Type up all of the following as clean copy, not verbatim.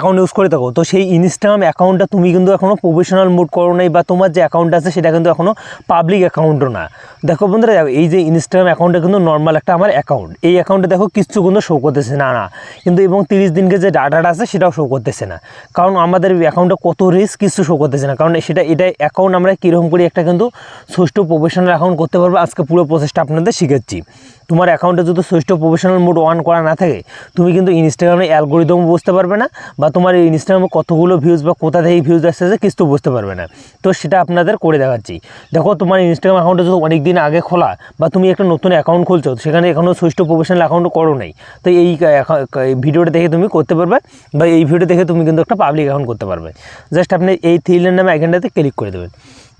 Account use করে থাকো, তো সেই ইনস্টাগ্রাম অ্যাকাউন্টটা তুমি কিন্তু এখনও প্রফেশনাল মোড করো নাই, বা তোমার যে অ্যাকাউন্ট আছে সেটা কিন্তু এখনও পাবলিক অ্যাকাউন্টও না। দেখো বন্ধুরা, এই যে ইনস্টাগ্রাম অ্যাকাউন্টটা কিন্তু নর্মাল একটা আমার অ্যাকাউন্ট, এই অ্যাকাউন্টে দেখো কিছু কিন্তু শো করতেছে না কিন্তু, এবং 30 দিনকে যে ডাটাটা আছে সেটাও শো করতেছে না, কারণ আমাদের অ্যাকাউন্টে কত রিস্ক কিছু শো করতেছে না, কারণ এটা অ্যাকাউন্ট আমরা কীরকম করে একটা কিন্তু সুষ্ঠু প্রফেশনাল অ্যাকাউন্ট করতে পারবো আজকে পুরো প্রসেসটা আপনাদের শিখাচ্ছি। তোমার অ্যাকাউন্টে যদি সুষ্ঠু প্রফেশনাল মোড অন করা না থাকে, তুমি কিন্তু ইনস্টাগ্রামে অ্যালগোরিদম বুঝতে পারবে না, বা তোমার এই ইনস্টাগ্রামে কতগুলো ভিউজ বা কোথা থেকে ভিউজ আসতেছে কিছু বুঝতে পারবে না। তো সেটা আপনাদের করে দেখাচ্ছি। দেখো, তোমার ইনস্টাগ্রাম অ্যাকাউন্টে যদি অনেক দিন আগে খোলা, বা তুমি একটা নতুন অ্যাকাউন্ট খুলছো, সেখানে এখনও সুষ্ঠু প্রফেশনাল অ্যাকাউন্ট করো নাই, তো এই ভিডিওটা দেখে তুমি করতে পারবে, বা এই ভিডিও দেখে তুমি কিন্তু একটা পাবলিক অ্যাকাউন্ট করতে পারবে। জাস্ট আপনি এই থ্রি লাইন নামে আইকনটাতে ক্লিক করে দেবেন।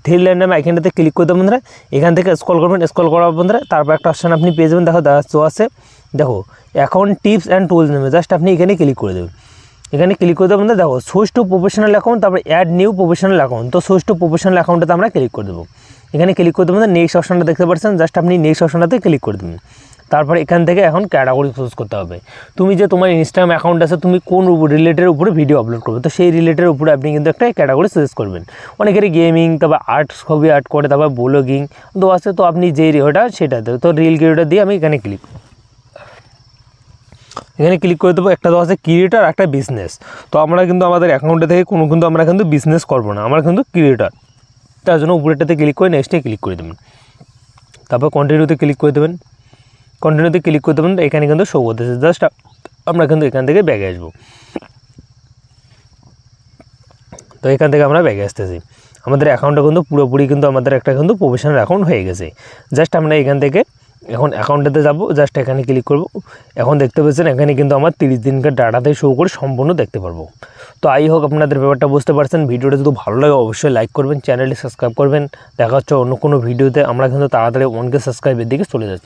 থ্রি লাইন নামে আইকনটাতে ক্লিক করে দেবেন বন্ধুরা, এখান থেকে স্ক্রল করবেন, স্ক্রল করার বন্ধুরা তারপর একটা অপশান আপনি পেয়ে যাবেন। দেখো তো আছে, দেখো অ্যাকাউন্ট টিপস অ্যান্ড টুলস নেমে, জাস্ট আপনি এখানে ক্লিক করে দেবেন। এখানে ক্লিক করে দেবেন, দেখো সুইচ টু প্রফেশনাল অ্যাকাউন্ট, তারপর অ্যাড নিউ প্রফেশনাল অ্যাকাউন্ট। তো সুইচ টু প্রফেশনাল অ্যাকাউন্টটাতে আমরা ক্লিক করে দেবো। এখানে ক্লিক করে দেবেন, নেক্সট অপশানটা দেখতে পাচ্ছেন, জাস্ট আপনি নেক্সট অপশানটাতে ক্লিক করে দেবেন। তারপর এখান থেকে এখন ক্যাটাগরি চুজ করতে হবে, তুমি যে তোমার ইনস্টাগ্রাম অ্যাকাউন্ট আছে তুমি কোন রিলেটের উপরে ভিডিও আপলোড করবে, তো সেই রিলেটের উপরে আপনি কিন্তু একটা ক্যাটাগরি চুজ করবেন। অনেকেরই গেমিং, তারপর আর্ট, ছবি আর্ট করে, তারপর ব্লগিং তো আছে, তো আপনি যেই ওটা সেটাতে, তো রিল ক্রিয়েটর দিয়ে আমি এখানে ক্লিক করে দেবো। একটা তো আছে ক্রিয়েটার, একটা বিজনেস। তো আমরা কিন্তু আমাদের অ্যাকাউন্টে থেকে আমরা কিন্তু বিজনেস করবো না, আমরা কিন্তু ক্রিয়েটার। তার জন্য উপরেটাতে ক্লিক করে নেক্সটে ক্লিক করে দেবেন, তারপর কন্টিনিউতে ক্লিক করে দেবেন। কন্টিনিউতে ক্লিক করে দেবেন, এখানে কিন্তু শো করতেছে। জাস্ট আমরা কিন্তু এখান থেকে ব্যাগে আসবো। তো এখান থেকে আমরা ব্যাগে আসতেছি, আমাদের অ্যাকাউন্টটা কিন্তু পুরোপুরি কিন্তু আমাদের একটা কিন্তু প্রফেশনাল অ্যাকাউন্ট হয়ে গেছে। জাস্ট আমরা এখান থেকে এখন অ্যাকাউন্টেতে যাব, জাস্ট এখানে ক্লিক করব। এখন দেখতে পাচ্ছেন এখানে কিন্তু আমার 30 দিনকার ডাটাতে শো করে সম্পূর্ণ দেখতে পারবো। তো আই হোক আপনাদের ব্যাপারটা বুঝতে পারছেন। ভিডিওটা যদি ভালো লাগে অবশ্যই লাইক করবেন, চ্যানেলটি সাবস্ক্রাইব করবেন। দেখা হচ্ছে অন্য কোনো ভিডিওতে। আমরা কিন্তু তাড়াতাড়ি 1K সাবস্ক্রাইবের দিকে চলে যাচ্ছি।